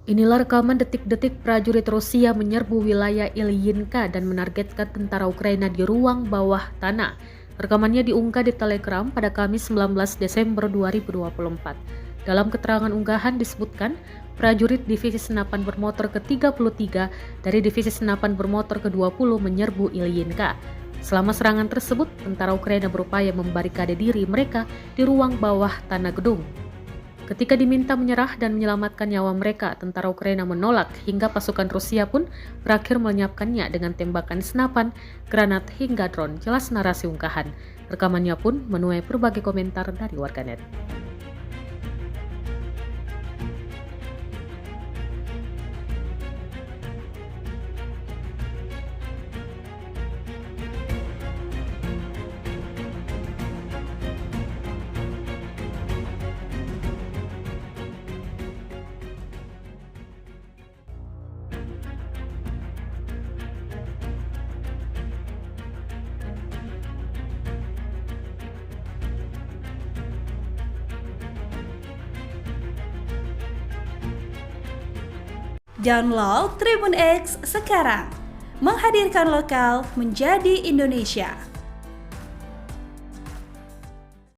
Inilah rekaman detik-detik prajurit Rusia menyerbu wilayah Ilyinka dan menargetkan tentara Ukraina di ruang bawah tanah. Rekamannya diunggah di Telegram pada Kamis 19 Desember 2024. Dalam keterangan unggahan disebutkan, prajurit Divisi Senapan Bermotor ke-33 dari Divisi Senapan Bermotor ke-20 menyerbu Ilyinka. Selama serangan tersebut, tentara Ukraina berupaya membarikade diri mereka di ruang bawah tanah gedung. Ketika diminta menyerah dan menyelamatkan nyawa mereka, tentara Ukraina menolak hingga pasukan Rusia pun berakhir melenyapkannya dengan tembakan senapan, granat hingga drone. Jelas narasi unggahan. Rekamannya pun menuai berbagai komentar dari warganet. Download Tribun X sekarang, menghadirkan lokal menjadi Indonesia.